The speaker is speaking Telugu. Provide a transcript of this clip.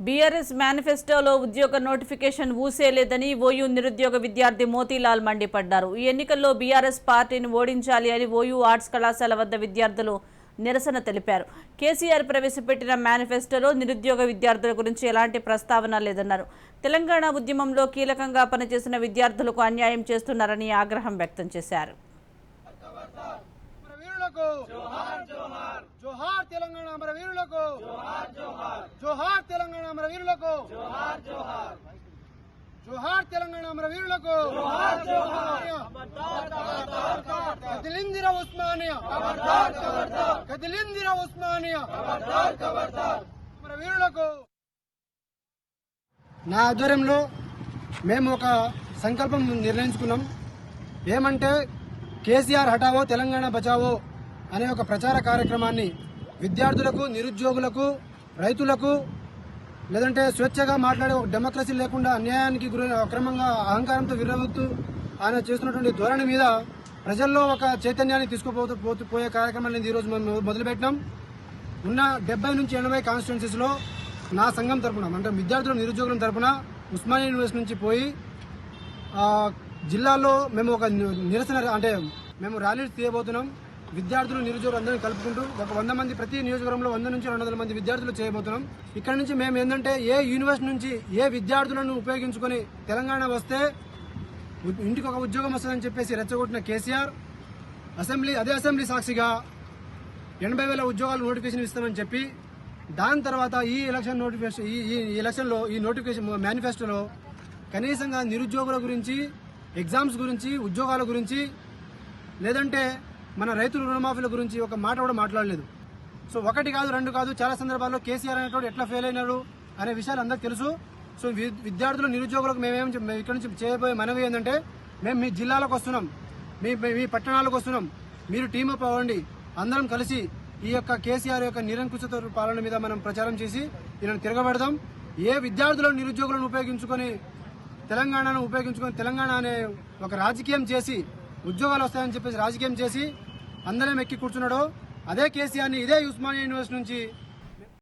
బీఆర్ఎస్ మేనిఫెస్టోలో ఉద్యోగ నోటిఫికేషన్ ఊసేలేదని ఓయూ నిరుద్యోగ విద్యార్థి మోతీలాల్ మండిపడ్డారు. ఈ ఎన్నికల్లో బీఆర్ఎస్ పార్టీని ఓడించాలి అని ఓయూ ఆర్ట్స్ కళాశాల వద్ద విద్యార్థులు నిరసన తెలిపారు. కేసీఆర్ ప్రవేశపెట్టిన మేనిఫెస్టోలో నిరుద్యోగ విద్యార్థుల గురించి ఎలాంటి ప్రస్తావన లేదన్నారు. తెలంగాణ ఉద్యమంలో కీలకంగా పనిచేసిన విద్యార్థులకు అన్యాయం చేస్తున్నారని ఆగ్రహం వ్యక్తం చేశారు. జోహార్ తెలంగాణ అమరవీరులకు, జోహార్ తెలంగాణ అమరవీరులకు, జోహార్ తెలంగాణ అమరవీరులకు. కదిలిందిరా ఉస్మానియా, కదిలిందిరా ఉస్మానియా అమరవీరులకు. నా ఆధ్వర్యంలో మేము ఒక సంకల్పం నిర్ణయించుకున్నాం. ఏమంటే కేసీఆర్ హటావో తెలంగాణ బచావో అనే ఒక ప్రచార కార్యక్రమాన్ని విద్యార్థులకు, నిరుద్యోగులకు, రైతులకు, లేదంటే స్వేచ్ఛగా మాట్లాడే ఒక డెమోక్రసీ లేకుండా అన్యాయానికి అక్రమంగా అహంకారంతో విర్రవత్తు ఆయన చేస్తున్నటువంటి ధోరణి మీద ప్రజల్లో ఒక చైతన్యాన్ని తీసుకుపోయే కార్యక్రమాన్ని ఈరోజు మేము మొదలుపెట్టినాం. ఉన్న 70 నుంచి 80 కాన్స్టిట్యున్సీస్లో నా సంఘం తరఫున, అంటే విద్యార్థుల నిరుద్యోగుల తరఫున ఉస్మానియా యూనివర్సిటీ నుంచి పోయి జిల్లాలో మేము ఒక నిరసన, అంటే మేము ర్యాలీలు తీయబోతున్నాం. విద్యార్థులు, నిరుద్యోగులు అందరినీ కలుపుకుంటూ ఒక 100 మంది, ప్రతి నియోజకవర్గంలో 100 నుంచి 200 మంది విద్యార్థులు చేయబోతున్నాం. ఇక్కడ నుంచి మేము ఏంటంటే ఏ యూనివర్సిటీ నుంచి ఏ విద్యార్థులను ఉపయోగించుకొని తెలంగాణ వస్తే ఇంటికి ఒక ఉద్యోగం వస్తుందని చెప్పేసి రెచ్చగొట్టిన కేసీఆర్ అదే అసెంబ్లీ సాక్షిగా 80,000 ఉద్యోగాలు నోటిఫికేషన్ ఇస్తామని చెప్పి, దాని తర్వాత ఈ ఎలక్షన్ నోటిఫికేషన్ ఈ ఎలక్షన్లో ఈ నోటిఫికేషన్ మేనిఫెస్టోలో కనీసంగా నిరుద్యోగుల గురించి, ఎగ్జామ్స్ గురించి, ఉద్యోగాల గురించి, లేదంటే మన రైతుల రుణమాఫీల గురించి ఒక మాట కూడా మాట్లాడలేదు. సో 1 కాదు 2 కాదు, చాలా సందర్భాల్లో కేసీఆర్ అనేటువంటి ఎట్లా ఫెయిల్ అయినాడు అనే విషయాలు అందరికీ తెలుసు. సో విద్యార్థులు, నిరుద్యోగులకు మేము ఇక్కడ నుంచి చేయబోయే మనవి ఏంటంటే, మేము మీ జిల్లాలకు వస్తున్నాం, మీ పట్టణాలకు వస్తున్నాం, మీరు టీమప్ అవ్వండి, అందరం కలిసి ఈ యొక్క కేసీఆర్ యొక్క నిరంకుశత పాలన మీద మనం ప్రచారం చేసి ఈయనను తిరగబెడదాం. ఏ విద్యార్థులను, నిరుద్యోగులను ఉపయోగించుకొని తెలంగాణ అనే ఒక రాజకీయం చేసి ఉద్యోగాలు వస్తాయని చెప్పేసి రాజకీయం చేసి అందరం ఎక్కి కూర్చున్నాడో అదే కేసీఆర్ని ఇదే ఉస్మానియా యూనివర్సిటీ నుంచి